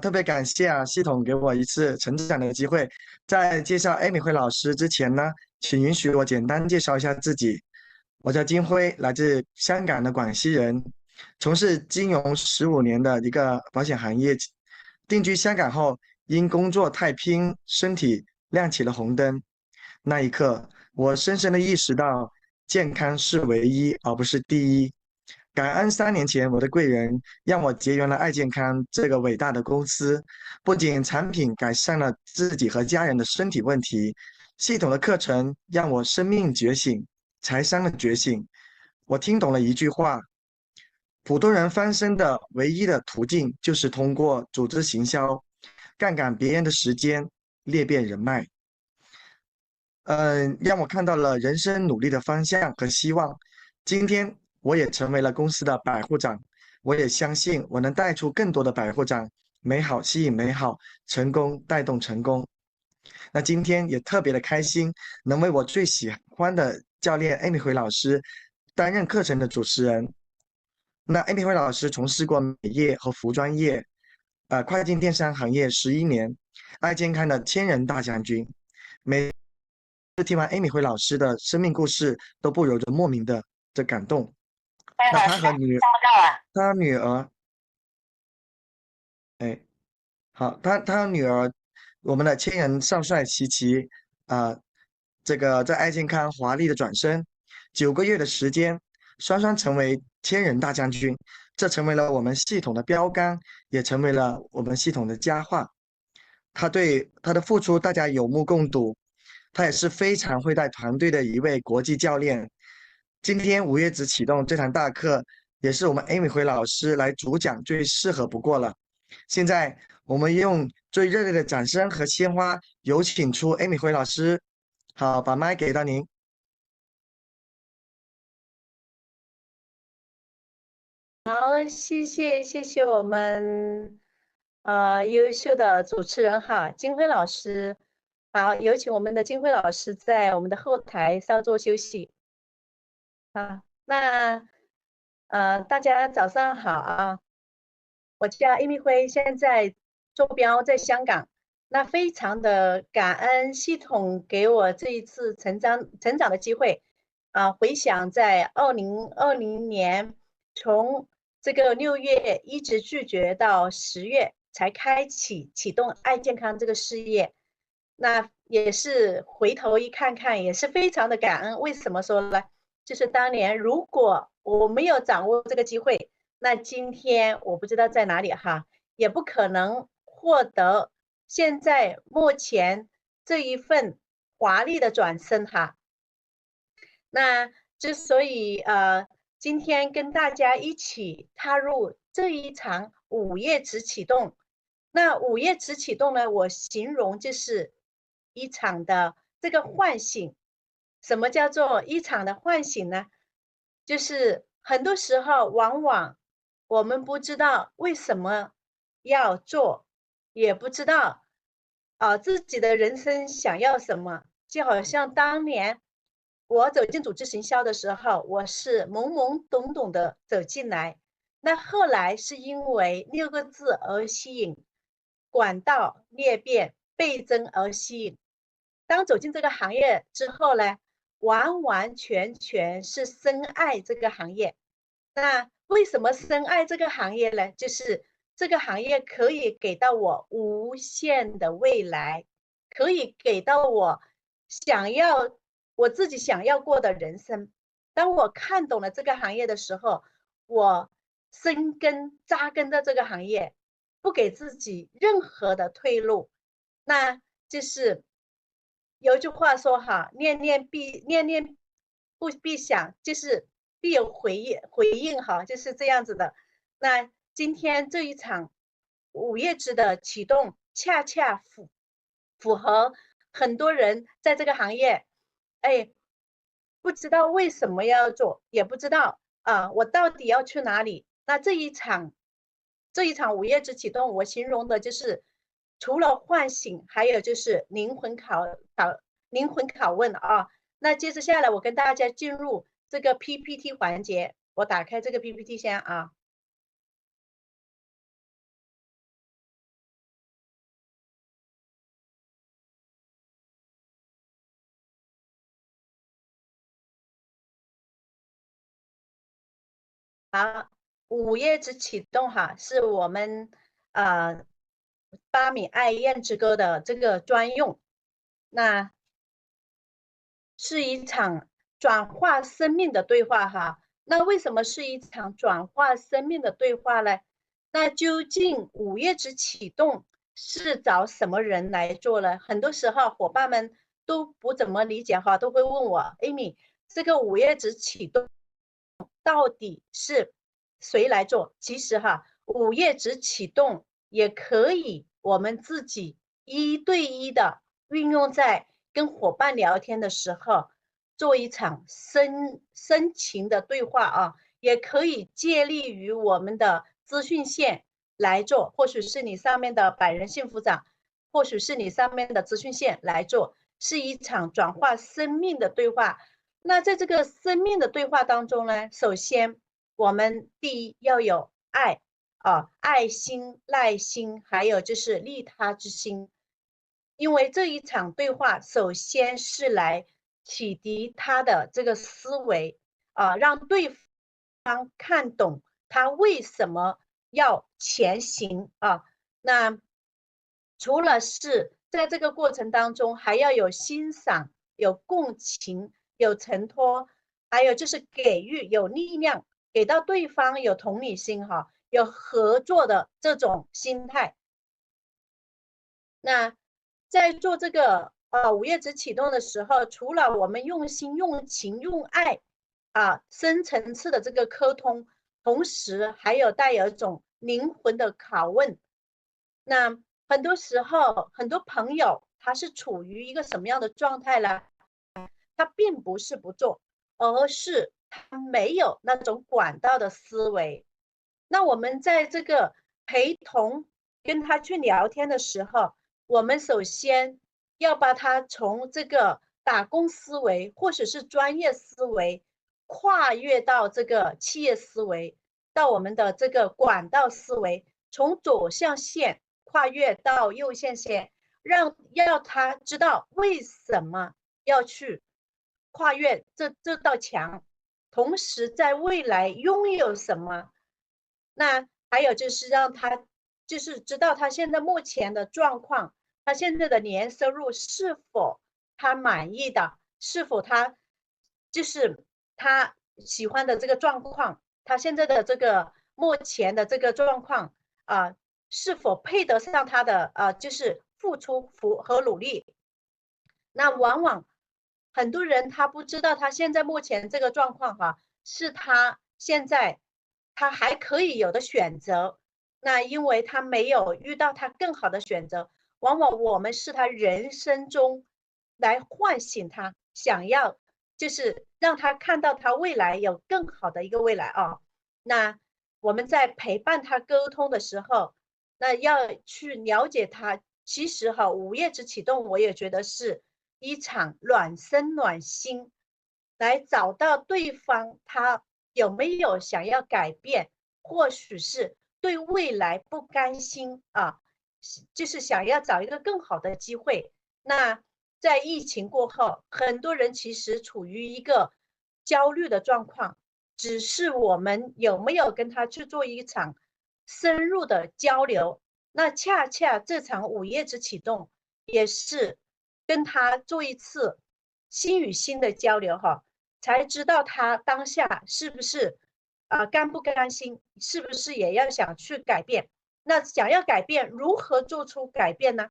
特别感谢系统给我一次成长的机会。在介绍艾米辉老师之前呢，请允许我简单介绍一下自己。我叫金辉，来自香港的广西人，从事金融15年的一个保险行业。定居香港后，因工作太拼，身体亮起了红灯。那一刻，我深深的意识到，健康是唯一，而不是第一。感恩3年前我的贵人，让我结缘了爱健康这个伟大的公司。不仅产品改善了自己和家人的身体问题，系统的课程让我生命觉醒，财商的觉醒。我听懂了一句话：普通人翻身的唯一的途径，就是通过组织行销，杠杆别人的时间，裂变人脉。让我看到了人生努力的方向和希望。今天我也成为了公司的百户长，我也相信我能带出更多的百户长，美好吸引美好，成功带动成功。那今天也特别的开心，能为我最喜欢的教练艾米辉老师担任课程的主持人。那艾米辉老师从事过美业和服装业，跨境电商行业11年，爱健康的千人大将军。每听完艾米辉老师的生命故事，都不由得莫名的感动。那戴老师，他女儿，哎，好，他女儿，我们的千人少帅琪琪，啊、这个在爱健康华丽的转身，9个月的时间，双双成为千人大将军，这成为了我们系统的标杆，也成为了我们系统的佳话。他对他的付出，大家有目共睹。他也是非常会带团队的一位国际教练。今天5月10启动这堂大课，也是我们艾米辉老师来主讲最适合不过了。现在我们用最热烈的掌声和鲜花，有请出艾米辉老师。好，把麦给到您。好，谢谢我们优秀的主持人哈，金辉老师。好，有请我们的金辉老师在我们的后台稍作休息。好，那大家早上好啊，我叫易明辉，现在坐标在香港。那非常的感恩系统给我这一次成长的机会回想在2020年，从这个6月一直拒绝到10月才启动爱健康这个事业。那也是回头一看看，也是非常的感恩。为什么说呢？就是当年如果我没有掌握这个机会，那今天我不知道在哪里哈，也不可能获得现在目前这一份华丽的转身哈。那之所以今天跟大家一起踏入这一场午夜直启动，那午夜直启动呢，我形容就是一场的这个唤醒。什么叫做一场的唤醒呢？就是很多时候往往我们不知道为什么要做，也不知道自己的人生想要什么。就好像当年我走进组织行销的时候，我是懵懵懂懂的走进来，那后来是因为6个字而吸引，管道裂变倍增而吸引。当走进这个行业之后呢，完完全全是深爱这个行业。那为什么深爱这个行业呢？就是这个行业可以给到我无限的未来，可以给到我我自己想要过的人生。当我看懂了这个行业的时候，我扎根在这个行业，不给自己任何的退路。那就是有一句话说哈，念念不必想，就是必有回应哈，就是这样子的。那今天这一场午夜之的启动，恰恰符合很多人在这个行业，哎，不知道为什么要做，也不知道我到底要去哪里。那这一场午夜之启动，我形容的就是除了唤醒，还有就是灵魂拷问啊。那接着下来，我跟大家进入这个 PPT 环节，我打开这个 PPT 先啊。好，五叶子启动哈，是我们八米爱燕之歌的这个专用，那是一场转化生命的对话哈。那为什么是一场转化生命的对话呢？那究竟五叶子启动是找什么人来做呢？很多时候伙伴们都不怎么理解哈，都会问我，Amy，这个五叶子启动到底是谁来做？其实哈，五叶子启动也可以我们自己一对一的运用在跟伙伴聊天的时候，做一场深情的对话啊，也可以借力于我们的资讯线来做，或许是你上面的百人幸福长，或许是你上面的资讯线来做，是一场转化生命的对话。那在这个生命的对话当中呢，首先我们第一要有爱啊，爱心、耐心，还有就是利他之心。因为这一场对话，首先是来启迪他的这个思维啊，让对方看懂他为什么要前行啊。那除了是在这个过程当中，还要有欣赏、有共情、有承托，还有就是给予、有力量，给到对方有同理心哈，有合作的这种心态。那在做这个五叶子启动的时候，除了我们用心、用情、用爱深层次的这个沟通，同时还有带有一种灵魂的拷问。那很多时候，很多朋友他是处于一个什么样的状态呢？他并不是不做，而是他没有那种管道的思维。那我们在这个陪同跟他去聊天的时候，我们首先要把他从这个打工思维或者是专业思维跨越到这个企业思维，到我们的这个管道思维，从左象限跨越到右象限，要他知道为什么要去跨越这道墙，同时在未来拥有什么。那还有就是让他就是知道他现在目前的状况，他现在的年收入是否他满意的，是否他就是他喜欢的这个状况，他现在的这个目前的这个状况是否配得上他的就是付出和努力。那往往很多人他不知道他现在目前这个状况是他现在他还可以有的选择。那因为他没有遇到他更好的选择，往往我们是他人生中来唤醒他，想要就是让他看到他未来有更好的一个未来啊。那我们在陪伴他沟通的时候，那要去了解他。其实五叶之启动，我也觉得是一场暖身暖心，来找到对方他有没有想要改变，或许是对未来不甘心就是想要找一个更好的机会。那在疫情过后，很多人其实处于一个焦虑的状况，只是我们有没有跟他去做一场深入的交流。那恰恰这场五叶之启动也是跟他做一次心与心的交流才知道他当下是不是甘不甘心，是不是也要想去改变。那想要改变，如何做出改变呢？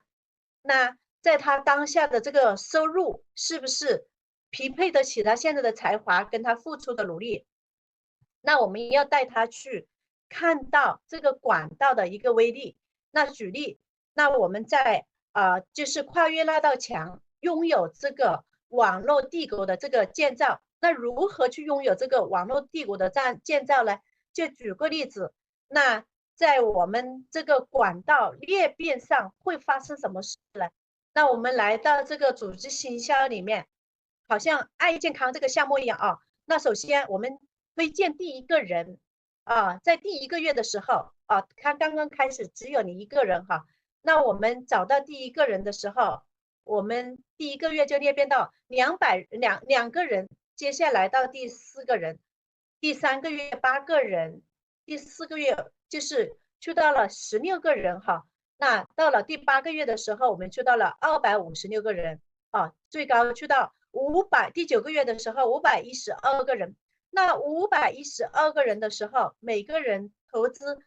那在他当下的这个收入是不是匹配得起他现在的才华跟他付出的努力？那我们要带他去看到这个管道的一个威力。那举例，那我们在就是跨越那道墙，拥有这个网络帝国的这个建造。那如何去拥有这个网络帝国的建造呢？就举个例子，那在我们这个管道裂变上会发生什么事呢？那我们来到这个组织行销里面，好像爱健康这个项目一样那首先我们推荐第一个人在第一个月的时候他刚刚开始只有你一个人那我们找到第一个人的时候，我们第一个月就裂变到两个人，接下来到第4个人，第3个月8个人，第4个月就是去到了16个人哈。那到了第8个月的时候，我们去到了256个人啊，最高去到第9个月的时候512个人。那512个人的时候，每个人投资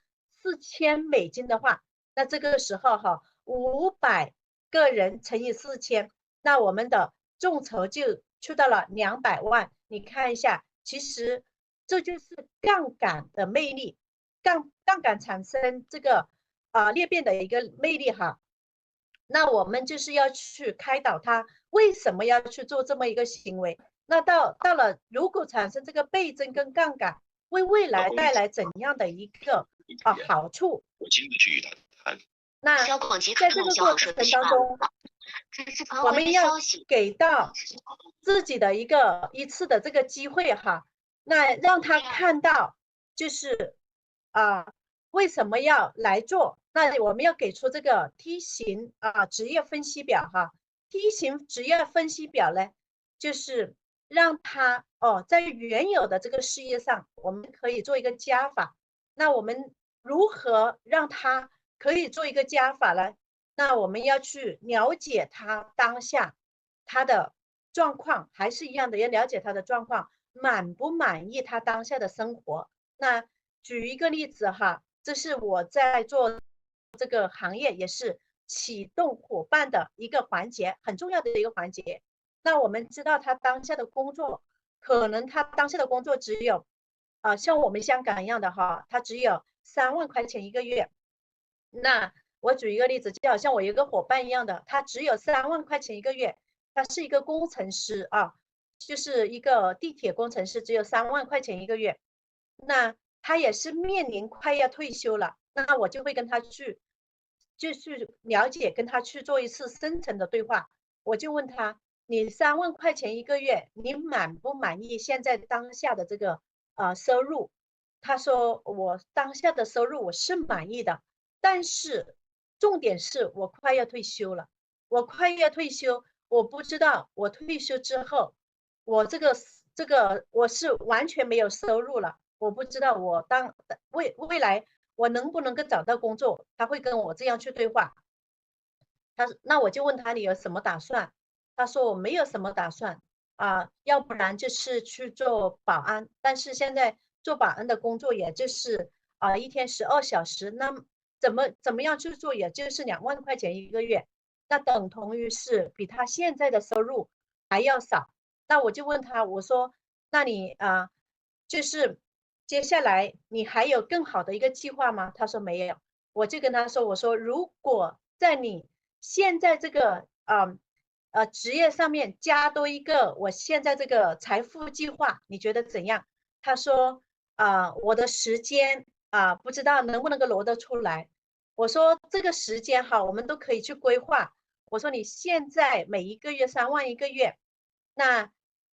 $4000的话，那这个时候哈，500个人乘以4000，那我们的众筹就去到了200万。你看一下，其实这就是杠杆的魅力，杠杆产生这个裂变的一个魅力哈。那我们就是要去开导他为什么要去做这么一个行为。那到了如果产生这个倍增跟杠杆，为未来带来怎样的一个好处？我经不去与他谈。那在这个过程当中，我们要给到自己的一次的这个机会哈，那让他看到就是为什么要来做？那我们要给出这个梯形职业分析表哈。梯形职业分析表呢，就是让他在原有的这个事业上，我们可以做一个加法。那我们如何让他可以做一个加法呢？那我们要去了解他当下他的状况，还是一样的，要了解他的状况，满不满意他当下的生活。那举一个例子哈，这是我在做这个行业，也是启动伙伴的一个环节，很重要的一个环节。那我们知道他当下的工作，可能他当下的工作只有像我们香港一样的哈，他只有3万块钱一个月。那我举一个例子，就好像我有一个伙伴一样的，他只有3万块钱一个月，他是一个工程师就是一个地铁工程师，只有3万块钱一个月。那他也是面临快要退休了，那我就会跟他去了解，跟他去做一次深层的对话。我就问他，你3万块钱一个月，你满不满意现在当下的这个收入？他说我当下的收入我是满意的，但是重点是我快要退休了，我不知道我退休之后，我这个我是完全没有收入了，我不知道我未来我能不能够找到工作。他会跟我这样去对话。那我就问他你有什么打算？他说我没有什么打算要不然就是去做保安，但是现在做保安的工作也就是一天12小时，那怎么样去做，也就是2万块钱一个月，那等同于是比他现在的收入还要少。那我就问他，我说那你就是接下来你还有更好的一个计划吗？他说没有。我就跟他说，我说如果在你现在这个职业上面加多一个我现在这个财富计划，你觉得怎样？他说我的时间不知道能不能够挪得出来。我说这个时间哈，我们都可以去规划。我说你现在每一个月3万一个月，那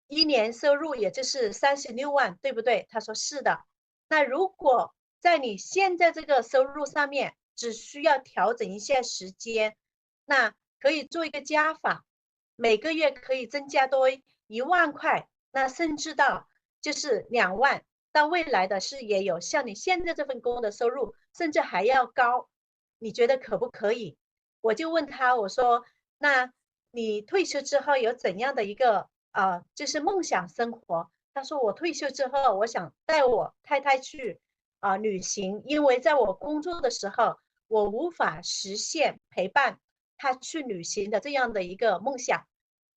1年收入也就是36万，对不对？他说是的。那如果在你现在这个收入上面只需要调整一下时间，那可以做一个加法，每个月可以增加多1万块，那甚至到就是2万，到未来的是也有像你现在这份工的收入甚至还要高，你觉得可不可以？我就问他，我说那你退休之后有怎样的一个就是梦想生活？他说我退休之后，我想带我太太去旅行，因为在我工作的时候，我无法实现陪伴他去旅行的这样的一个梦想。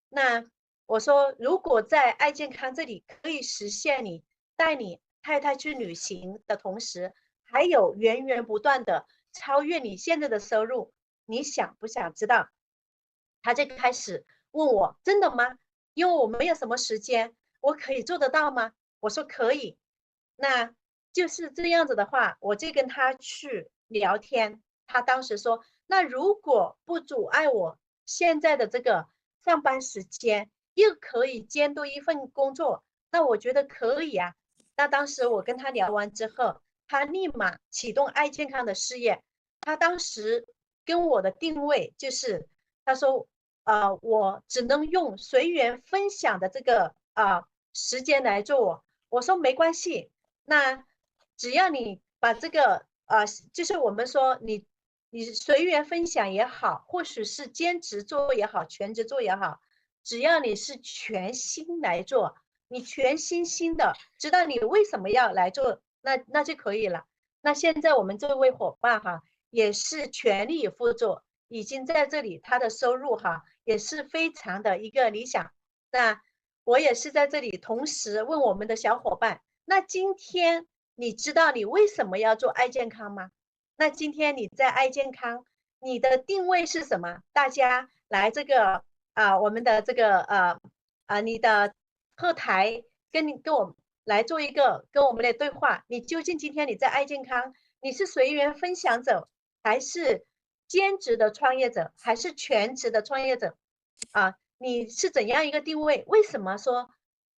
那我说，如果在爱健康这里可以实现你带你太太去旅行的同时，还有源源不断的超越你现在的收入，你想不想知道？他就开始问我，真的吗？因为我没有什么时间，我可以做得到吗？我说可以。那就是这样子的话，我就跟他去聊天。他当时说，那如果不阻碍我现在的这个上班时间，又可以监督一份工作，那我觉得可以啊。那当时我跟他聊完之后，他立马启动爱健康的事业。他当时跟我的定位就是，他说，我只能用随缘分享的这个时间来做我。我说没关系，那只要你把这个就是我们说你随缘分享也好，或许是兼职做也好，全职做也好，只要你是全心来做，你全心的知道你为什么要来做，那就可以了。那现在我们这位伙伴哈，也是全力以赴做，已经在这里他的收入哈也是非常的一个理想。那我也是在这里同时问我们的小伙伴，那今天你知道你为什么要做爱健康吗？那今天你在爱健康，你的定位是什么？大家来这个我们的这个你的后台跟我来做一个跟我们的对话。你究竟今天你在爱健康，你是随缘分享者，还是兼职的创业者，还是全职的创业者？你是怎样一个定位？为什么说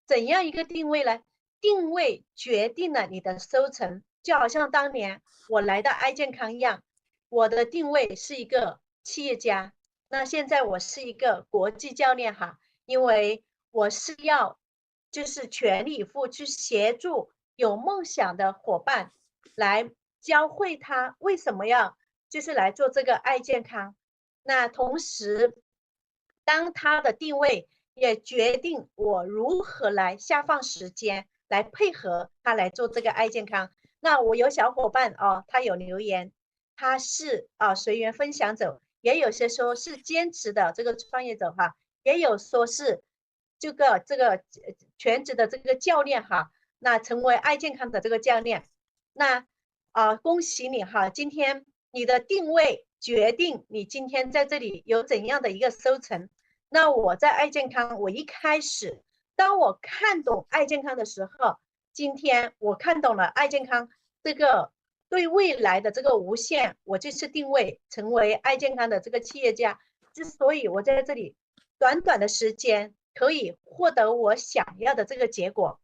怎样一个定位呢？定位决定了你的收成，就好像当年我来到爱健康一样，我的定位是一个企业家，那现在我是一个国际教练哈，因为我是要就是全力以赴去协助有梦想的伙伴，来教会他为什么要就是来做这个爱健康。那同时，当他的定位也决定我如何来下放时间来配合他来做这个爱健康。那我有小伙伴他有留言，他是随缘分享者，也有些说是坚持的这个创业者哈，也有说是这个全职的这个教练哈，那成为爱健康的这个教练。那恭喜你哈，今天你的定位决定你今天在这里有怎样的一个收成。那我在爱健康，我一开始当我看懂爱健康的时候，今天我看懂了爱健康这个对未来的这个无限，我这次定位成为爱健康的这个企业家。之所以我在这里短短的时间可以获得我想要的这个结果，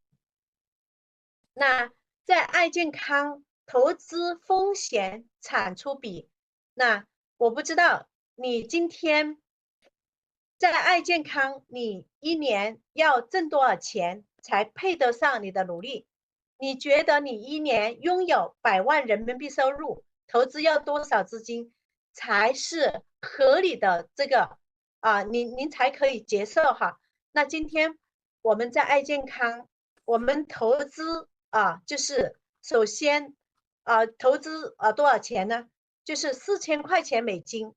那在爱健康投资风险产出比，那我不知道你今天在爱健康，你一年要挣多少钱才配得上你的努力？你觉得你一年拥有100万人民币收入，投资要多少资金才是合理的？这个您才可以接受哈。那今天我们在爱健康，我们投资就是首先投资多少钱呢？就是$4000美金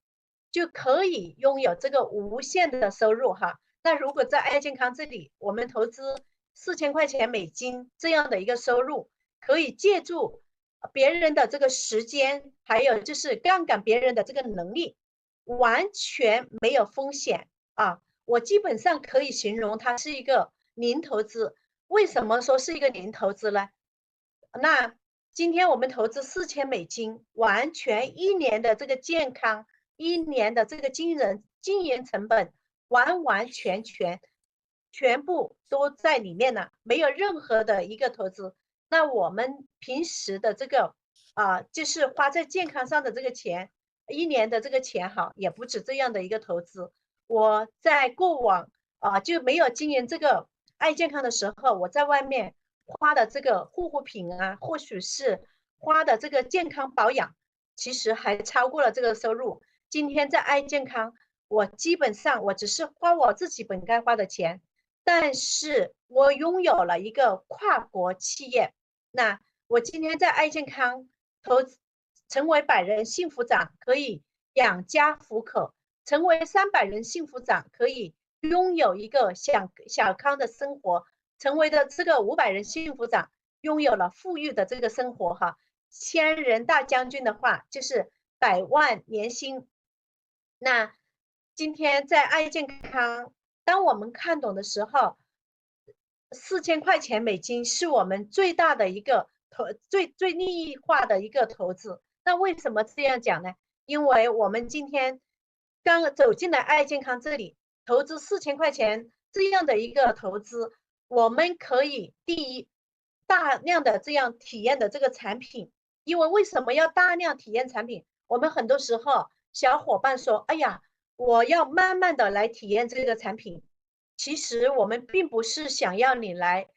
就可以拥有这个无限的收入哈。那如果在爱健康这里，我们投资$4000美金这样的一个收入，可以借助别人的这个时间，还有就是杠杆别人的这个能力，完全没有风险我基本上可以形容它是一个零投资。为什么说是一个零投资呢？那今天我们投资$4000，完全一年的这个健康，一年的这个经营成本，完完全全全部都在里面了，没有任何的一个投资。那我们平时的这个就是花在健康上的这个钱，一年的这个钱哈，也不止这样的一个投资。我在过往就没有经营这个爱健康的时候，我在外面花的这个护肤品或许是花的这个健康保养，其实还超过了这个收入。今天在爱健康，我基本上我只是花我自己本该花的钱，但是我拥有了一个跨国企业。那我今天在爱健康投资，成为百人幸福长，可以养家糊口；成为300人幸福长，可以拥有一个小康的生活；成为的这个500人幸福长，拥有了富裕的这个生活哈。千人大将军的话就是100万年薪。那今天在爱健康，当我们看懂的时候$4000美金是我们最大的一个最利益化的一个投资。那为什么这样讲呢？因为我们今天刚走进来爱健康这里，投资$4000这样的一个投资，我们可以第一大量的这样体验的这个产品。因为为什么要大量体验产品？我们很多时候小伙伴说，哎呀，我要慢慢的来体验这个产品。其实我们并不是想要你来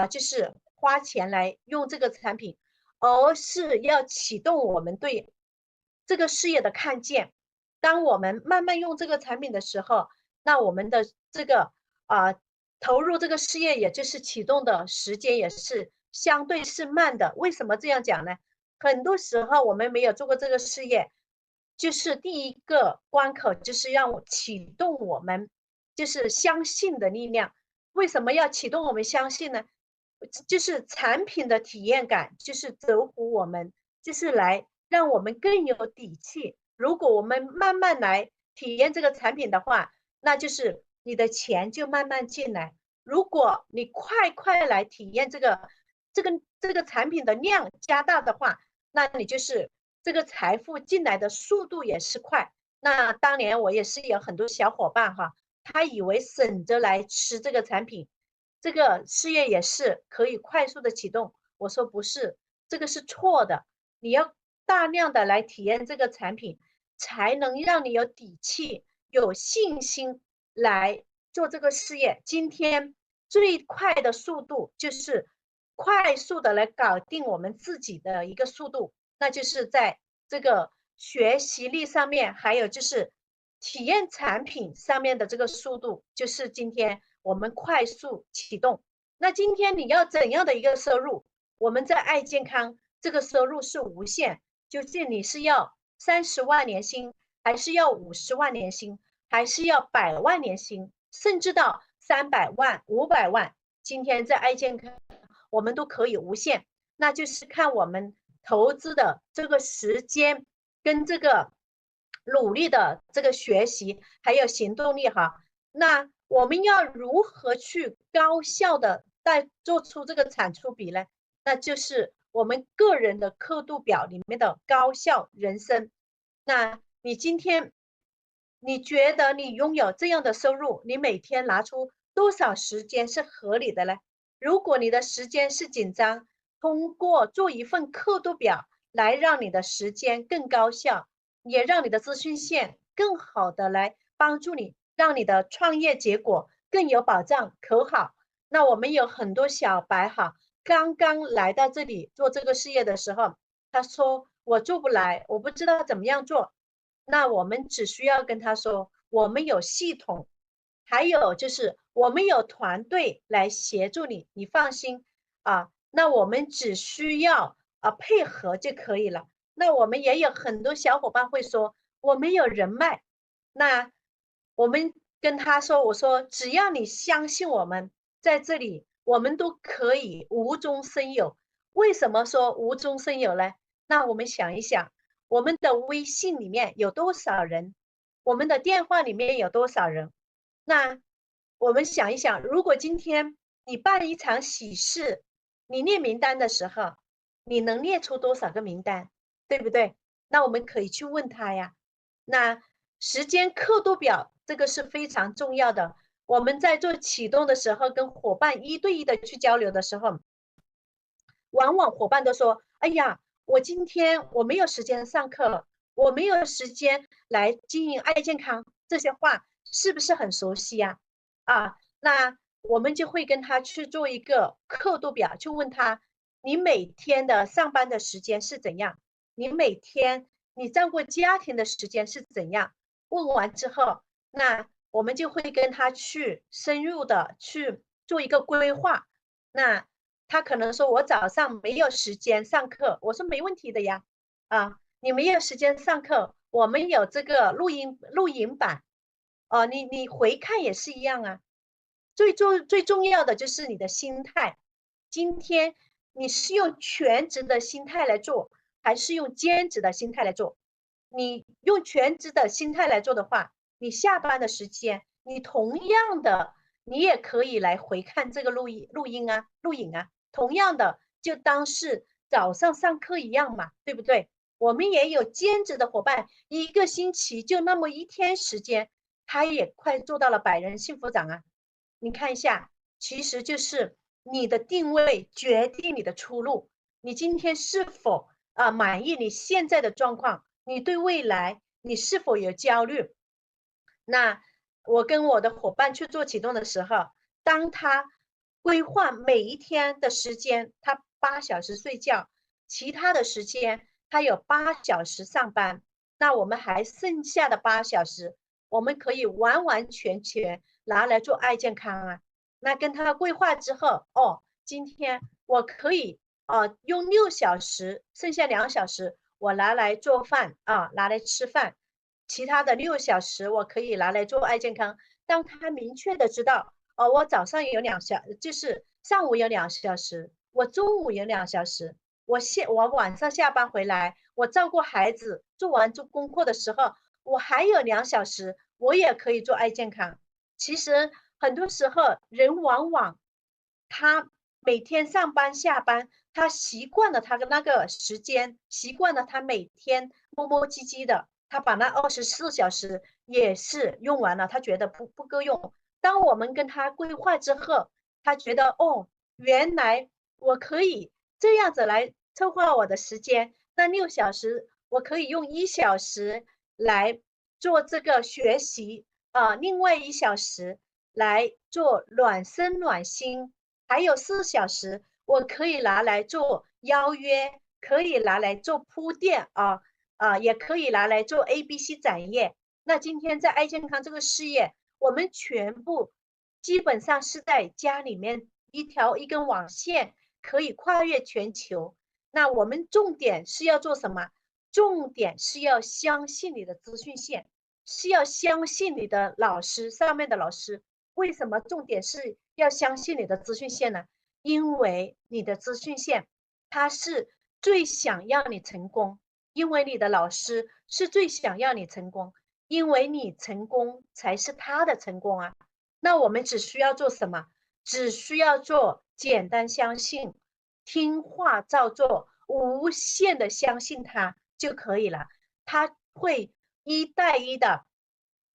就是花钱来用这个产品，而是要启动我们对这个事业的看见。当我们慢慢用这个产品的时候，那我们的这个投入这个事业，也就是启动的时间也是相对是慢的。为什么这样讲呢？很多时候我们没有做过这个事业，就是第一个关口就是让我启动我们就是相信的力量。为什么要启动我们相信呢？就是产品的体验感，就是走乎我们，就是来让我们更有底气。如果我们慢慢来体验这个产品的话，那就是你的钱就慢慢进来。如果你快来体验这个产品的量加大的话，那你就是这个财富进来的速度也是快。那当年我也是有很多小伙伴哈，他以为省着来吃这个产品，这个事业也是可以快速的启动。我说不是，这个是错的。你要大量的来体验这个产品，才能让你有底气、有信心来做这个事业。今天最快的速度就是快速的来搞定我们自己的一个速度，那就是在这个学习力上面，还有就是体验产品上面的这个速度，就是今天我们快速启动。那今天你要怎样的一个收入？我们在爱健康这个收入是无限，就是你是要30万年薪，还是要50万年薪，还是要100万年薪，甚至到300万、500万，今天在爱健康我们都可以无限，那就是看我们投资的这个时间跟这个努力的这个学习还有行动力哈。那我们要如何去高效的再做出这个产出比呢？那就是我们个人的刻度表里面的高效人生。那你今天你觉得你拥有这样的收入，你每天拿出多少时间是合理的呢？如果你的时间是紧张，通过做一份刻度表来让你的时间更高效，也让你的资讯线更好的来帮助你，让你的创业结果更有保障可好。那我们有很多小白哈，刚刚来到这里做这个事业的时候，他说我做不来，我不知道怎么样做。那我们只需要跟他说，我们有系统，还有就是我们有团队来协助你，你放心啊。那我们只需要配合就可以了。那我们也有很多小伙伴会说，我没有人脉。那我们跟他说，我说只要你相信我们，在这里我们都可以无中生有。为什么说无中生有呢？那我们想一想，我们的微信里面有多少人？我们的电话里面有多少人？那我们想一想，如果今天你办一场喜事，你列名单的时候，你能列出多少个名单，对不对？那我们可以去问他呀。那时间刻度表这个是非常重要的。我们在做启动的时候，跟伙伴一对一的去交流的时候，往往伙伴都说：“哎呀，我今天我没有时间上课，我没有时间来经营爱健康。”这些话是不是很熟悉呀？那我们就会跟他去做一个刻度表，就问他：你每天的上班的时间是怎样？你每天你照顾家庭的时间是怎样？问完之后，那我们就会跟他去深入的去做一个规划。那他可能说我早上没有时间上课，我说没问题的呀。你没有时间上课，我们有这个录音版，你回看也是一样啊。最重要的就是你的心态，今天你是用全职的心态来做，还是用兼职的心态来做？你用全职的心态来做的话，你下班的时间，你同样的，你也可以来回看这个录影啊，同样的，就当是早上上课一样嘛，对不对？我们也有兼职的伙伴，一个星期就那么一天时间，他也快做到了100人幸福长啊。你看一下，其实就是你的定位决定你的出路。你今天是否满意你现在的状况？你对未来你是否有焦虑？那我跟我的伙伴去做启动的时候，当他规划每一天的时间，他8小时睡觉，其他的时间他有8小时上班，那我们还剩下的8小时，我们可以完完全全拿来做爱健康啊。那跟他规划之后，哦，今天我可以用6小时，剩下2小时我拿来做饭啊，拿来吃饭，其他的6小时我可以拿来做爱健康。当他明确的知道，我早上有就是上午有2小时，我中午有2小时，我晚上下班回来，我照顾孩子，做功课的时候，我还有2小时，我也可以做爱健康。其实很多时候人往往他每天上班下班，他习惯了他的那个时间，习惯了他每天磨磨唧唧的，他把那24小时也是用完了，他觉得不够用。当我们跟他规划之后，他觉得哦，原来我可以这样子来策划我的时间，那6小时我可以用1小时来做这个学习另外1小时来做暖身暖心，还有4小时我可以拿来做邀约，可以拿来做铺垫也可以拿来做 ABC 展业。那今天在爱健康这个事业，我们全部基本上是在家里面一根网线，可以跨越全球。那我们重点是要做什么？重点是要相信你的资讯线，是要相信你的老师，上面的老师。为什么重点是要相信你的资讯线呢？因为你的资讯线，它是最想要你成功，因为你的老师是最想要你成功，因为你成功才是他的成功啊。那我们只需要做什么？只需要做简单相信，听话照做，无限的相信他就可以了。他会一带一的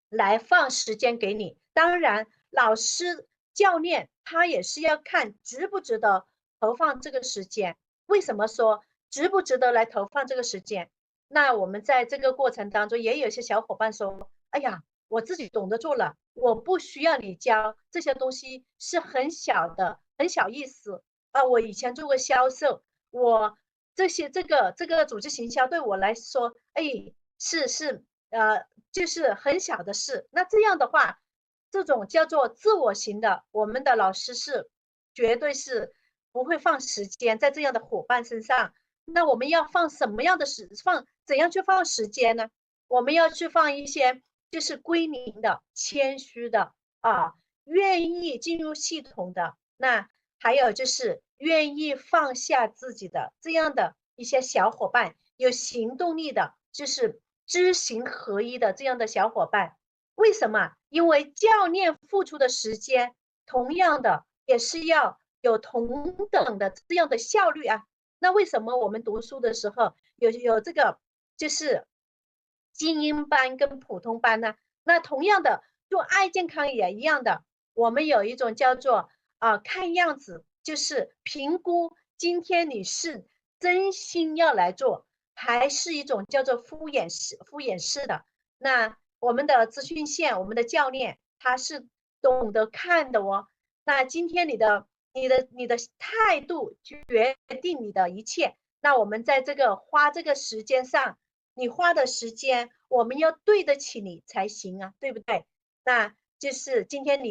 来放时间给你。当然，老师、教练他也是要看值不值得投放这个时间。为什么说值不值得来投放这个时间？那我们在这个过程当中，也有些小伙伴说：“哎呀，我自己懂得做了，我不需要你教，这些东西是很小的，很小意思啊。我以前做过销售，我这个组织行销对我来说，哎，是就是很小的事。那这样的话，这种叫做自我型的，我们的老师是绝对是不会放时间在这样的伙伴身上。那我们要放什么样的怎样去放时间呢？我们要去放一些就是归零的、谦虚的愿意进入系统的，那还有就是愿意放下自己的这样的一些小伙伴，有行动力的，就是知行合一的这样的小伙伴。为什么？因为教练付出的时间，同样的也是要有同等的这样的效率啊。那为什么我们读书的时候有这个就是精英班跟普通班呢？那同样的做爱健康也一样的，我们有一种叫做看样子，就是评估今天你是真心要来做，还是一种叫做敷衍式的。那我们的资讯线，我们的教练他是懂得看的哦。那今天你的态度决定你的一切。那我们在花这个时间上，你花的时间，我们要对得起你才行啊，对不对？那就是今天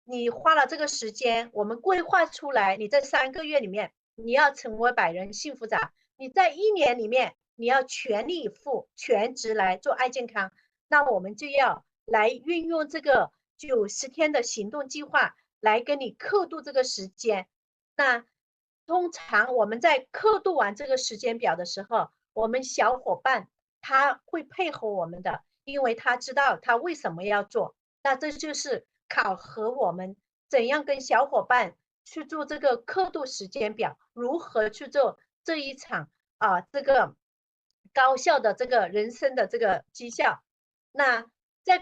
你花了这个时间，我们规划出来，你在3个月里面，你要成为百人幸福长，你在1年里面，你要全力以赴、全职来做爱健康，那我们就要来运用这个90天的行动计划来跟你刻度这个时间。那通常我们在刻度完这个时间表的时候，我们小伙伴他会配合我们的，因为他知道他为什么要做。那这就是考核我们怎样跟小伙伴去做这个刻度时间表，如何去做这一场这个高效的这个人生的这个绩效。那在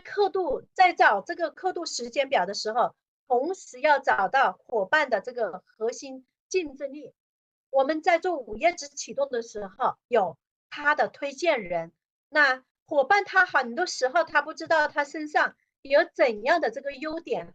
找这个刻度时间表的时候，同时要找到伙伴的这个核心竞争力。我们在做午夜之启动的时候，有他的推荐人，那伙伴他很多时候他不知道他身上有怎样的这个优点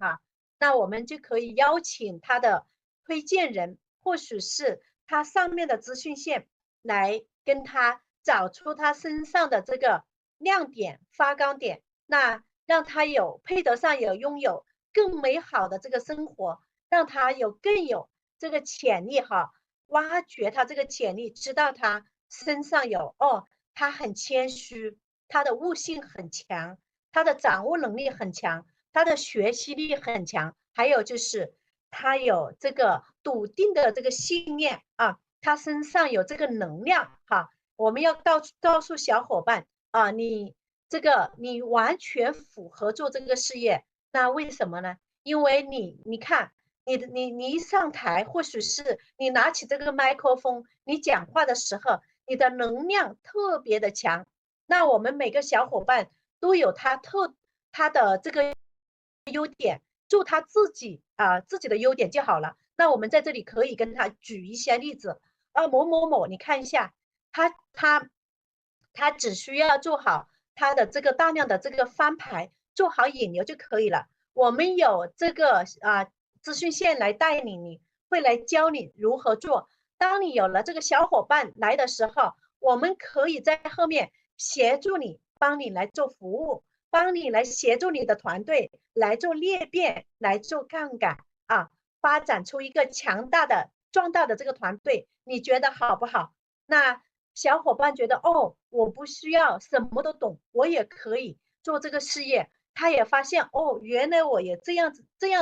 那我们就可以邀请他的推荐人，或许是他上面的资讯线来跟他找出他身上的这个亮点、发光点，那让他配得上拥有更美好的这个生活，让他更有这个潜力哈，挖掘他这个潜力，知道他身上他很谦虚，他的悟性很强，他的掌握能力很强，他的学习力很强，还有就是他有这个笃定的这个信念啊，他身上有这个能量哈。我们要告诉小伙伴啊，你完全符合做这个事业，那为什么呢？因为你看。你一上台，或许是你拿起这个麦克风，你讲话的时候，你的能量特别的强。那我们每个小伙伴都有他的这个优点，做他自己的优点就好了。那我们在这里可以跟他举一些例子啊，某某某，你看一下，他他他只需要做好他的这个大量的这个翻牌，做好引流就可以了。我们有这个资讯线来带领你，会来教你如何做。当你有了这个小伙伴来的时候，我们可以在后面协助你，帮你来做服务，帮你来协助你的团队来做裂变，来做杠杆啊，发展出一个强大的、壮大的这个团队，你觉得好不好？那小伙伴觉得我不需要什么都懂，我也可以做这个事业。他也发现原来我有这样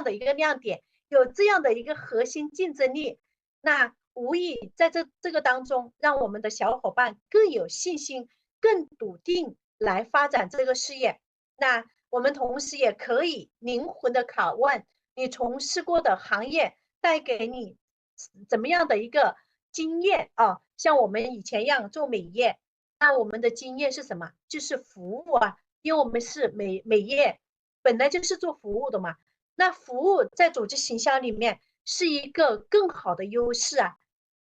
的一个亮点，有这样的一个核心竞争力，那无疑在这个当中，让我们的小伙伴更有信心、更笃定来发展这个事业。那我们同时也可以灵魂的拷问你从事过的行业带给你怎么样的一个经验啊？像我们以前一样做美业，那我们的经验是什么？就是服务啊，因为我们是美业，本来就是做服务的嘛。那服务在组织行销里面是一个更好的优势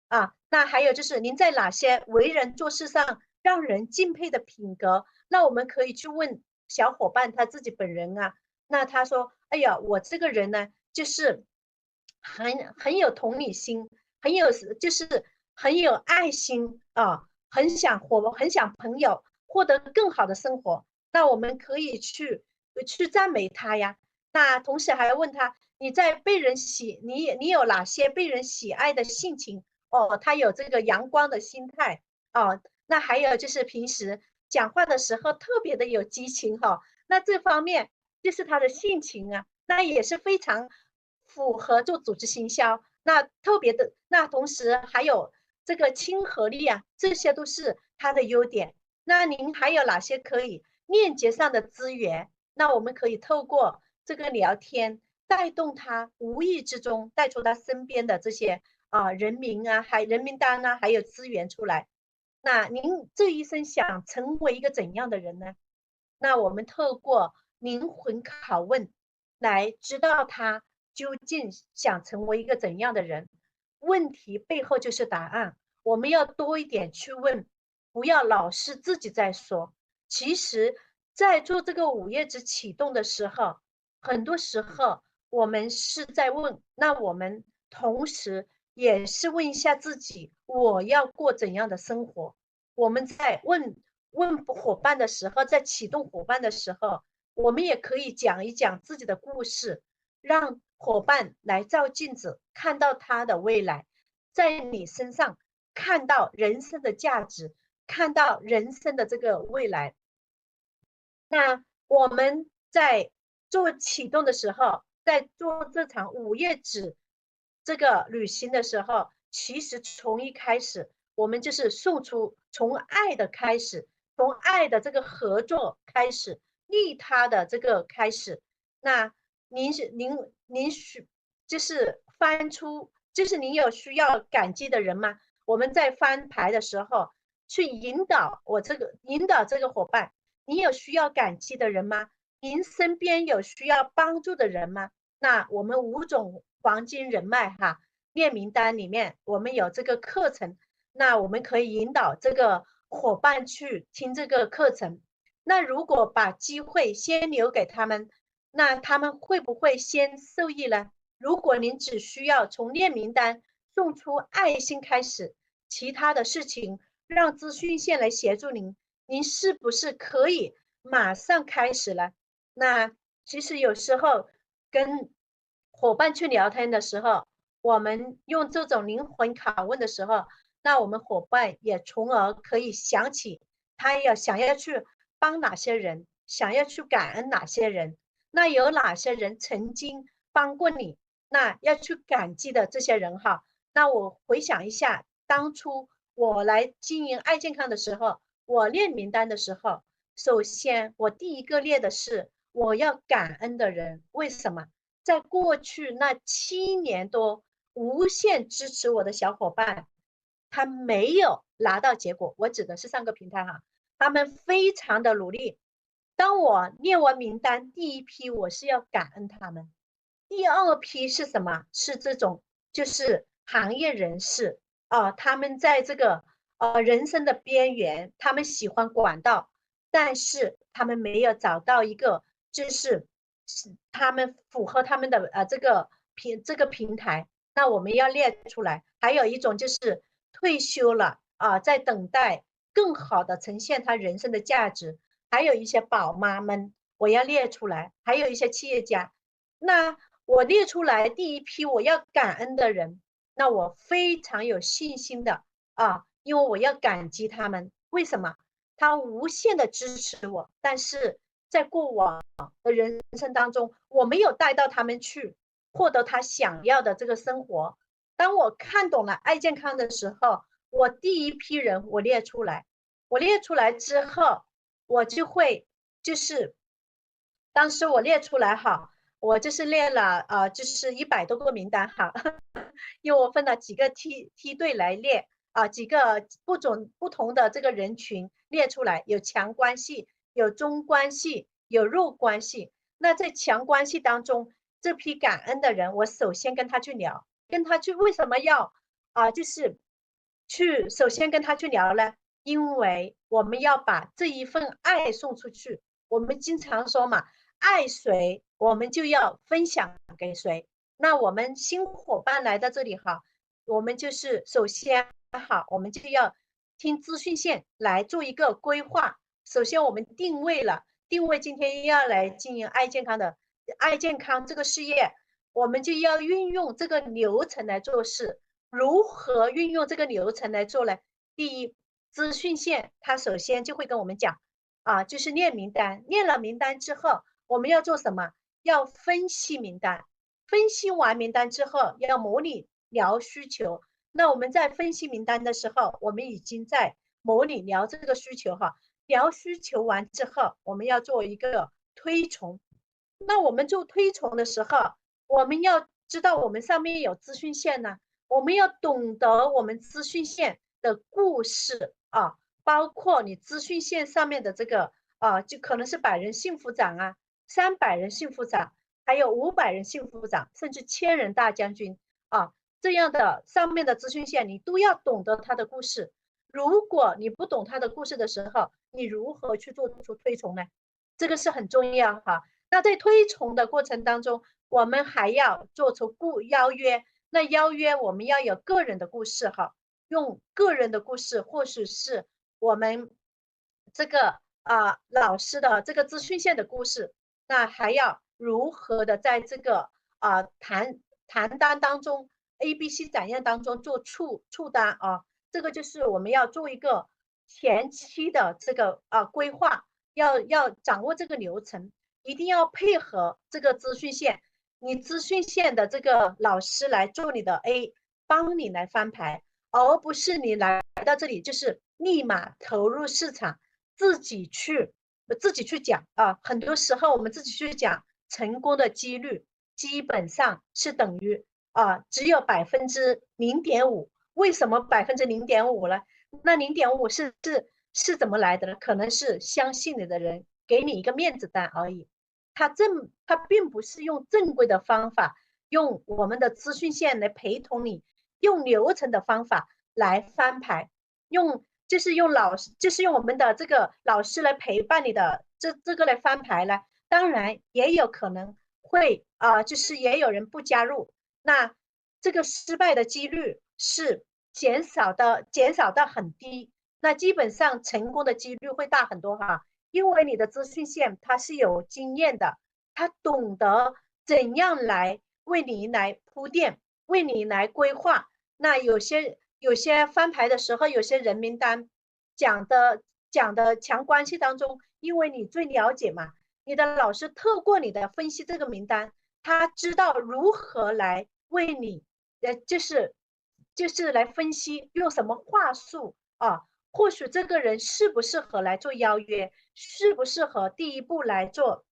啊。那还有就是您在哪些为人做事上让人敬佩的品格？那我们可以去问小伙伴他自己本人啊。那他说：“哎呀，我这个人呢，就是很有同理心，就是很有爱心啊，很想朋友获得更好的生活。”那我们可以去赞美他呀。那同时还问他，你有哪些被人喜爱的性情？他有这个阳光的心态哦。那还有就是平时讲话的时候特别的有激情哈。那这方面就是他的性情啊，那也是非常符合做组织行销。那特别的，那同时还有这个亲和力啊，这些都是他的优点。那您还有哪些可以链接上的资源？那我们可以透过这个聊天，带动他无意之中带出他身边的这些人名啊，人名单啊，还有资源出来。那您这一生想成为一个怎样的人呢？那我们透过灵魂拷问来知道他究竟想成为一个怎样的人。问题背后就是答案，我们要多一点去问，不要老是自己在说。其实，在做这个午夜之启动的时候，很多时候我们是在问，那我们同时也是问一下自己，我要过怎样的生活？我们在问伙伴的时候，在启动伙伴的时候，我们也可以讲一讲自己的故事，让伙伴来照镜子，看到他的未来，在你身上看到人生的价值，看到人生的这个未来。那我们在做启动的时候，在做这场午夜指这个旅行的时候，其实从一开始，我们就是送出从爱的开始，从爱的这个合作开始，利他的这个开始。那您就是翻出，就是您有需要感激的人吗？我们在翻牌的时候，去引导这个伙伴。你有需要感激的人吗？您身边有需要帮助的人吗？那我们5种黄金人脉列名单里面，我们有这个课程，那我们可以引导这个伙伴去听这个课程。那如果把机会先留给他们，那他们会不会先受益呢？如果您只需要从列名单送出爱心开始，其他的事情让资讯线来协助您，您是不是可以马上开始了？那其实有时候跟伙伴去聊天的时候，我们用这种灵魂拷问的时候，那我们伙伴也从而可以想起他想要去帮哪些人，想要去感恩哪些人，那有哪些人曾经帮过你，那要去感激的这些人哈。那我回想一下，当初我来经营爱健康的时候，我列名单的时候，首先我第一个列的是我要感恩的人，为什么？在过去那7年多，无限支持我的小伙伴，他没有拿到结果，我指的是3个平台哈，他们非常的努力。当我列完名单，第一批我是要感恩他们，第二批是什么？是这种就是行业人士啊，他们在这个人生的边缘，他们喜欢管道，但是他们没有找到一个就是他们符合他们的这个平台，那我们要列出来。还有一种就是退休了啊，在等待更好的呈现他人生的价值，还有一些宝妈们，我要列出来，还有一些企业家。那我列出来第一批我要感恩的人，那我非常有信心的啊，因为我要感激他们。为什么？他无限的支持我，但是在过往的人生当中，我没有带到他们去获得他想要的这个生活。当我看懂了爱健康的时候，我第一批人我列出来，我列出来之后，我就会就是当时我列出来哈，我就是列了就是100多个名单哈，因为我分了几个梯队来列啊，几个不同的这个人群列出来，有强关系，有中关系，有弱关系。那在强关系当中，这批感恩的人，我首先跟他去聊，跟他去为什么要就是去首先跟他去聊呢？因为我们要把这一份爱送出去。我们经常说嘛，爱谁，我们就要分享给谁。那我们新伙伴来到这里哈，我们就是首先好，我们就要听资讯线来做一个规划。首先我们定位了，定位今天要来经营爱健康的爱健康这个事业，我们就要运用这个流程来做事。如何运用这个流程来做呢？第一，资讯线它首先就会跟我们讲就是列名单，列了名单之后，我们要做什么？要分析名单，分析完名单之后，要模拟聊需求。那我们在分析名单的时候，我们已经在模拟聊这个需求哈。聊需求完之后，我们要做一个推崇。那我们做推崇的时候，我们要知道我们上面有资讯线呢，我们要懂得我们资讯线的故事包括你资讯线上面的这个就可能是100人幸福长300人幸福长，还有500人幸福长，甚至1000人大将军这样的上面的资讯线，你都要懂得他的故事。如果你不懂他的故事的时候，你如何去做出推崇呢？这个是很重要哈。那在推崇的过程当中，我们还要做出邀约。那邀约我们要有个人的故事哈，用个人的故事，或许是我们这个老师的这个资讯线的故事。那还要如何的在这个谈单当中 ABC 展验当中做触单这个就是我们要做一个前期的这个规划，要掌握这个流程，一定要配合这个资讯线，你资讯线的这个老师来做你的 A， 帮你来翻牌，而不是你来到这里就是立马投入市场，自己去讲很多时候我们自己去讲，成功的几率基本上是等于只有0.5%。为什么0.5%呢？那0.5是怎么来的呢？可能是相信你的人给你一个面子单而已。他并不是用正规的方法，用我们的资讯线来陪同你，用流程的方法来翻牌，就是用我们的这个老师来陪伴你的这个来翻牌呢。当然也有可能会就是也有人不加入，那这个失败的几率是减少到很低，那基本上成功的几率会大很多哈，因为你的资讯线它是有经验的，他懂得怎样来为你来铺垫，为你来规划。那有些翻牌的时候，有些人名单讲的强关系当中，因为你最了解嘛，你的老师透过你的分析这个名单，他知道如何来为你，就是来分析用什么话术啊，或许这个人适不适合来做邀约，适不适合第一步来做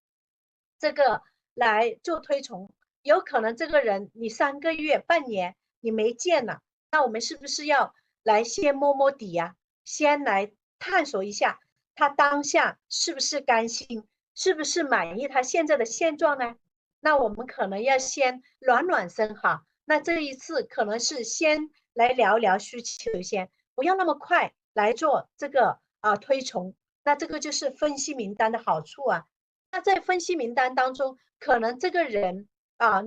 这个来做推崇，有可能这个人你3个月、半年你没见了，那我们是不是要来先摸摸底呀、先来探索一下他当下是不是甘心，是不是满意他现在的现状呢？那我们可能要先暖暖身哈。那这一次可能是先来聊聊需求先，不要那么快来做这个推崇。那这个就是分析名单的好处啊。那在分析名单当中，可能这个人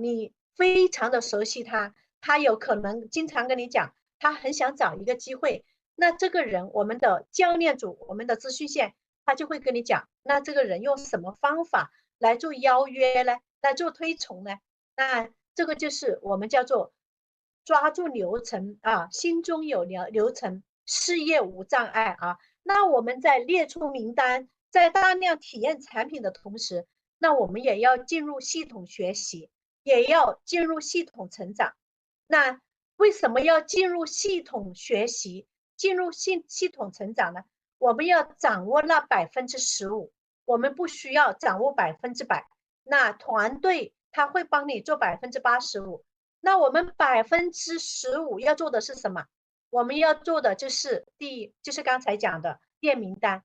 你非常的熟悉他，他有可能经常跟你讲，他很想找一个机会。那这个人，我们的教练组，我们的资讯线，他就会跟你讲，那这个人用什么方法来做邀约呢？来做推崇呢？那这个就是我们叫做抓住流程心中有流程，事业无障碍啊。那我们在列出名单，在大量体验产品的同时，那我们也要进入系统学习，也要进入系统成长。那为什么要进入系统学习，进入系统成长呢？我们要掌握那15%，我们不需要掌握100%。那团队他会帮你做85%，那我们15%要做的是什么？我们要做的就是就是刚才讲的列名单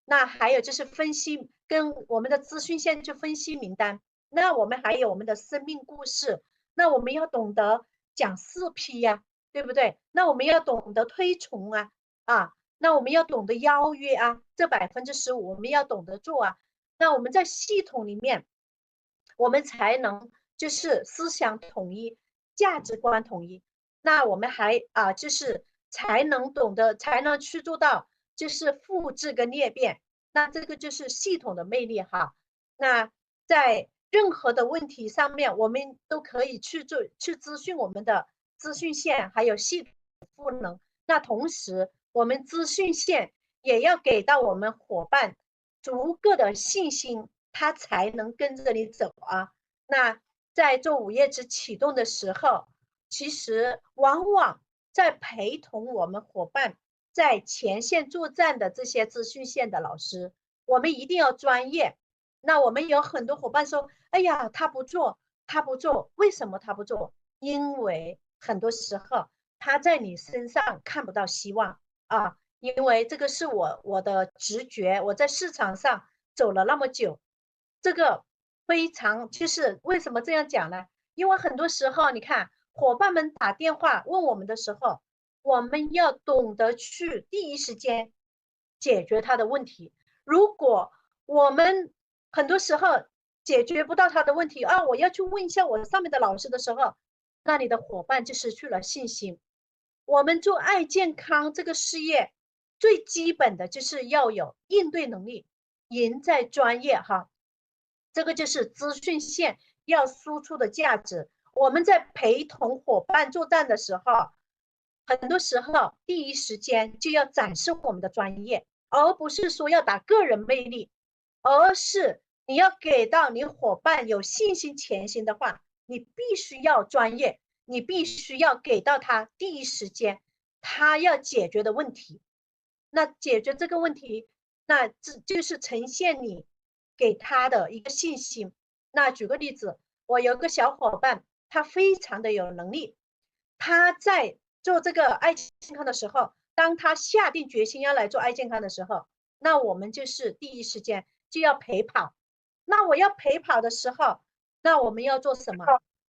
那还有就是分析跟我们的资讯线去分析名单，那我们还有我们的生命故事，那我们要懂得讲4P呀，对不对？那我们要懂得推崇那我们要懂得邀约这15%我们要懂得做那我们在系统里面，我们才能就是思想统一，价值观统一。那我们还就是才能懂得，才能去做到就是复制跟裂变。那这个就是系统的魅力哈。那在任何的问题上面，我们都可以去咨询我们的资讯线，还有系统赋能。那同时，我们资讯线也要给到我们伙伴足够的信心，他才能跟着你走那在做午夜之启动的时候，其实往往在陪同我们伙伴在前线作战的这些资讯线的老师，我们一定要专业。那我们有很多伙伴说，哎呀，他不做，他不做，为什么他不做？因为很多时候他在你身上看不到希望因为这个是我的直觉，我在市场上走了那么久，这个非常就是为什么这样讲呢？因为很多时候你看伙伴们打电话问我们的时候，我们要懂得去第一时间解决他的问题。如果我们很多时候解决不到他的问题我要去问一下我上面的老师的时候，那你的伙伴就失去了信心。我们做爱健康这个事业，最基本的就是要有应对能力，赢在专业这个就是资讯线要输出的价值。我们在陪同伙伴作战的时候，很多时候第一时间就要展示我们的专业，而不是说要打个人魅力，而是你要给到你伙伴有信心前行的话，你必须要专业，你必须要给到他第一时间他要解决的问题。那解决这个问题，那这就是呈现你给他的一个信心。那举个例子，我有个小伙伴，他非常的有能力，他在做这个爱健康的时候，当他下定决心要来做爱健康的时候，那我们就是第一时间就要陪跑。那我要陪跑的时候，那我们要做什么？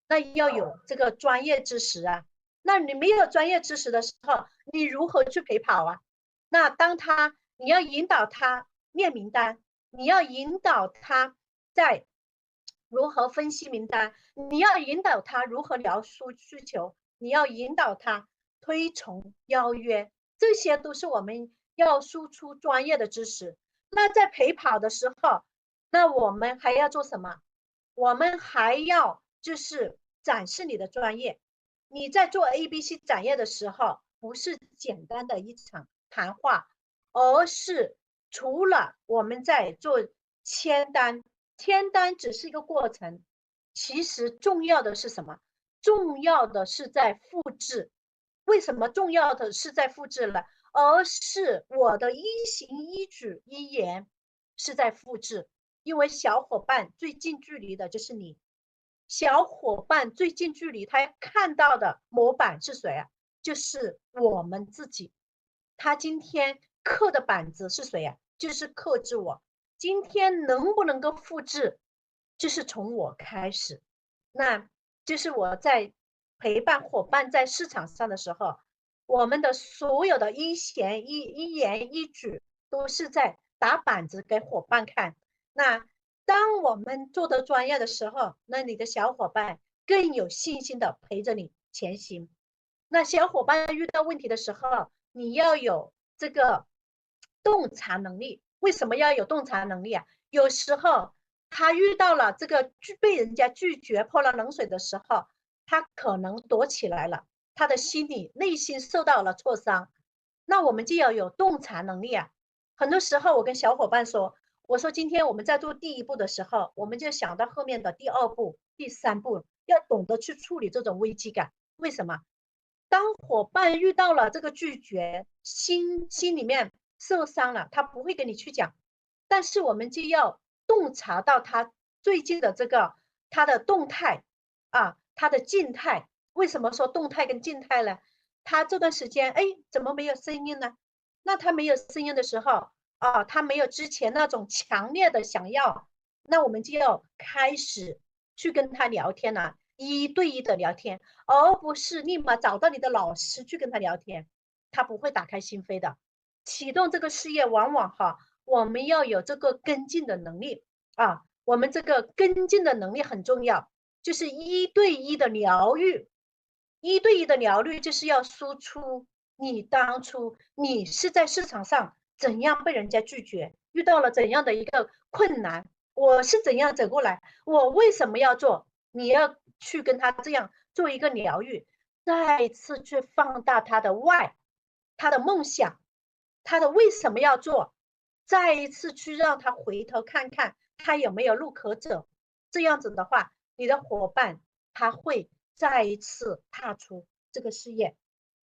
那要有这个专业知识那你没有专业知识的时候，你如何去陪跑那当你要引导他列名单，你要引导他在如何分析名单，你要引导他如何聊需求，你要引导他推崇邀约，这些都是我们要输出专业的知识。那在陪跑的时候，那我们还要做什么？我们还要就是展示你的专业。你在做 ABC 展业的时候，不是简单的一场谈话，而是除了我们在做签单，签单只是一个过程，其实重要的是什么？重要的是在复制。为什么重要的是在复制了？而是我的一行一举一言是在复制，因为小伙伴最近距离的就是你，小伙伴最近距离他看到的模板是谁啊？就是我们自己。他今天刻的板子是谁啊？就是克制我。今天能不能够复制，就是从我开始。那就是我在陪伴伙伴在市场上的时候，我们的所有的一言一举都是在打板子给伙伴看。那当我们做的专业的时候，那你的小伙伴更有信心的陪着你前行。那小伙伴遇到问题的时候，你要有这个洞察能力。为什么要有洞察能力啊？有时候他遇到了这个被人家拒绝泼了冷水的时候，他可能躲起来了，他的心理内心受到了挫伤。那我们就要有洞察能力啊。很多时候我跟小伙伴说，我说今天我们在做第一步的时候，我们就想到后面的第二步、第三步，要懂得去处理这种危机感。为什么？当伙伴遇到了这个拒绝，心里面受伤了，他不会跟你去讲，但是我们就要洞察到他最近的这个他的动态啊，他的静态。为什么说动态跟静态呢？他这段时间，哎，怎么没有声音呢？那他没有声音的时候啊，他没有之前那种强烈的想要，那我们就要开始去跟他聊天了，一对一的聊天。而不是立马找到你的老师去跟他聊天，他不会打开心扉的。启动这个事业，往往我们要有这个跟进的能力啊，我们这个跟进的能力很重要，就是一对一的疗愈。一对一的疗愈就是要输出你当初你是在市场上怎样被人家拒绝，遇到了怎样的一个困难，我是怎样走过来，我为什么要做，你要去跟他这样做一个疗愈，再一次去放大他的why，他的梦想，他的为什么要做，再一次去让他回头看看他有没有路可走。这样子的话，你的伙伴他会再一次踏出这个事业。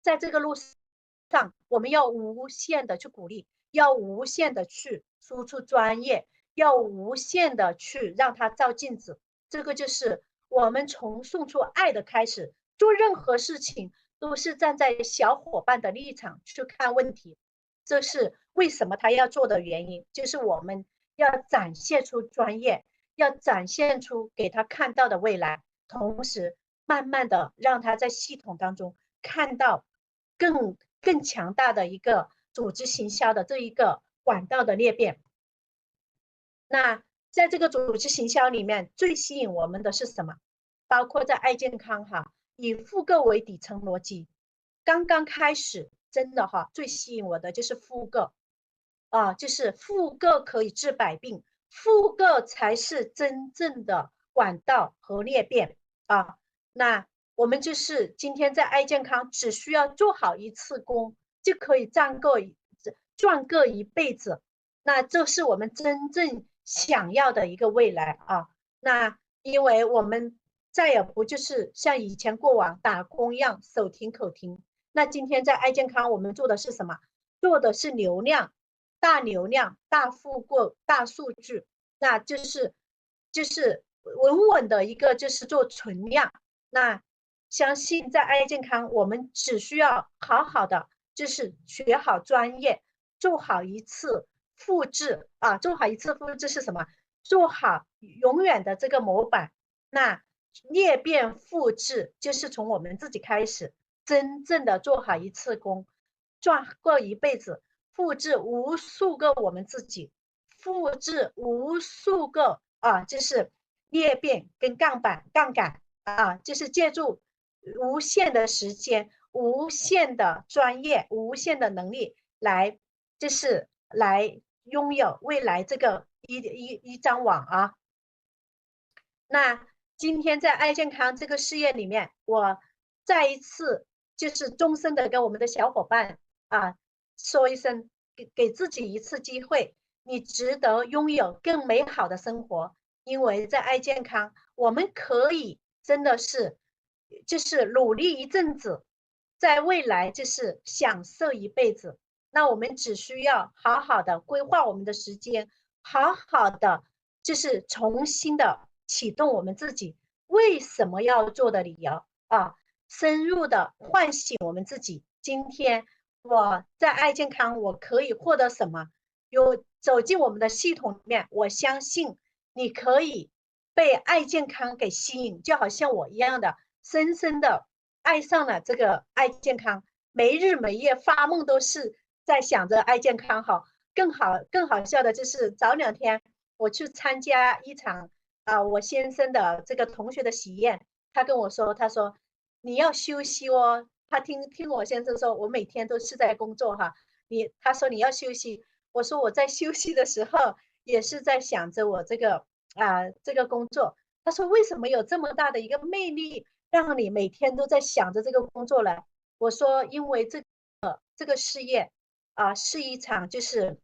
在这个路上，我们要无限的去鼓励，要无限的去输出专业，要无限的去让他照镜子。这个就是我们从送出爱的开始，做任何事情都是站在小伙伴的立场去看问题。这是为什么他要做的原因，就是我们要展现出专业，要展现出给他看到的未来，同时慢慢的让他在系统当中看到更强大的一个组织行销的这一个管道的裂变。那在这个组织行销里面，最吸引我们的是什么？包括在爱健康以复购为底层逻辑。刚刚开始，真的最吸引我的就是复购啊，就是复购可以治百病，复购才是真正的管道和裂变啊。那我们就是今天在爱健康，只需要做好一次工，就可以赚个一辈子。那这是我们真正想要的一个未来啊。那因为我们再也不就是像以前过往打工一样手停口停。那今天在爱健康，我们做的是什么？做的是流量、大流量、大复购、大数据，那就是稳稳的一个就是做存量。那相信在爱健康，我们只需要好好的就是学好专业，做好一次复制啊，做好一次复制是什么？做好永远的这个模板。那裂变复制就是从我们自己开始，真正的做好一次工，赚过一辈子，复制无数个我们自己，复制无数个啊，就是裂变跟杠杆啊，就是借助无限的时间、无限的专业、无限的能力来，就是来拥有未来这个一张网啊。那今天在爱健康这个事业里面，我再一次就是终身的跟我们的小伙伴啊说一声，给自己一次机会，你值得拥有更美好的生活。因为在爱健康，我们可以真的是就是努力一阵子，在未来就是享受一辈子。那我们只需要好好的规划我们的时间，好好的就是重新的启动我们自己为什么要做的理由啊，深入的唤醒我们自己。今天我在爱健康，我可以获得什么？有走进我们的系统里面，我相信你可以被爱健康给吸引，就好像我一样的，深深的爱上了这个爱健康，没日没夜发梦都是在想着爱健康哈。更好笑的就是早2天我去参加一场我先生的这个同学的喜宴，他跟我说，他说你要休息哦。他听我先生说，我每天都是在工作哈，他说你要休息，我说我在休息的时候也是在想着我这个工作。他说为什么有这么大的一个魅力，让你每天都在想着这个工作呢？我说因为这个事业是一场就是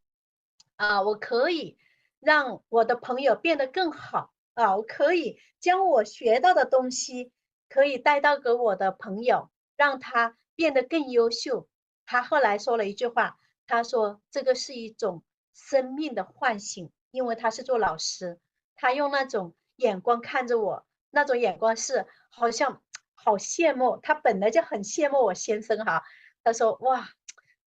我可以让我的朋友变得更好我可以将我学到的东西可以带到给我的朋友，让他变得更优秀。他后来说了一句话，他说这个是一种生命的唤醒，因为他是做老师，他用那种眼光看着我，那种眼光是好像好羡慕，他本来就很羡慕我先生哈。他说哇，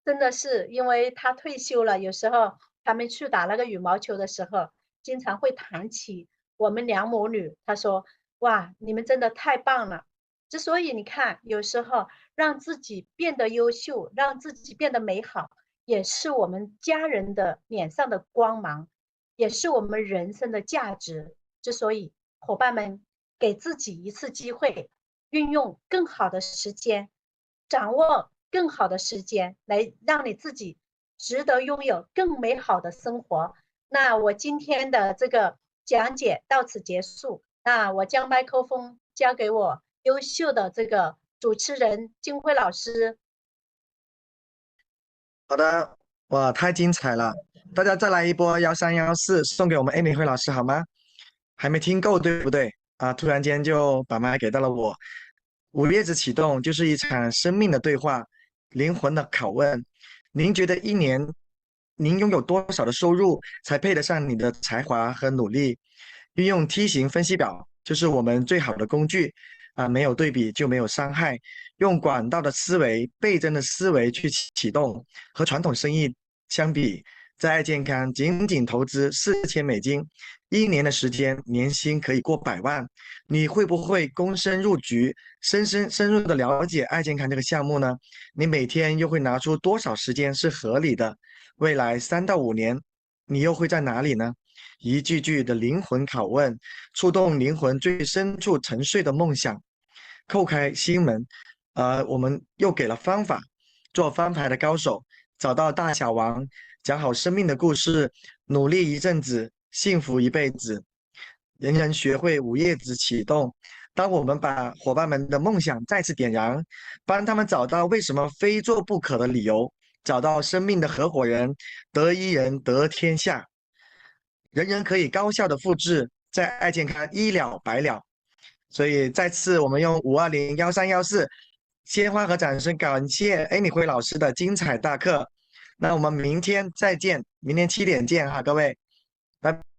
真的是因为他退休了，有时候他们去打那个羽毛球的时候，经常会谈起我们两母女。他说哇，你们真的太棒了。之所以你看，有时候让自己变得优秀，让自己变得美好，也是我们家人的脸上的光芒，也是我们人生的价值。之所以伙伴们给自己一次机会，运用更好的时间，掌握更好的时间，来让你自己值得拥有更美好的生活。那我今天的这个讲解到此结束，那我将麦克风交给我优秀的这个主持人金辉老师。好的，哇，太精彩了！大家再来一波1314，送给我们 Amy 辉老师好吗？还没听够，对不对？突然间就把麦给到了我。五月子启动就是一场生命的对话，灵魂的拷问。您觉得一年您拥有多少的收入才配得上你的才华和努力？运用梯形分析表就是我们最好的工具没有对比就没有伤害。用管道的思维、倍增的思维去启动，和传统生意相比，在爱健康仅投资$4000，1年的时间，年薪可以过100万。你会不会躬身入局，深入的了解爱健康这个项目呢？你每天又会拿出多少时间是合理的？未来3到5年，你又会在哪里呢？一句句的灵魂拷问，触动灵魂最深处沉睡的梦想，叩开心门。我们又给了方法，做翻牌的高手，找到大小王，讲好生命的故事，努力一阵子，幸福一辈子。人人学会五叶子启动。当我们把伙伴们的梦想再次点燃，帮他们找到为什么非做不可的理由，找到生命的合伙人，得一人得天下。人人可以高效的复制，在爱健康一了百了。所以再次我们用5201314鲜花和掌声感谢 Amy 辉老师的精彩大课。那我们明天再见，明天7点见哈，各位，拜拜。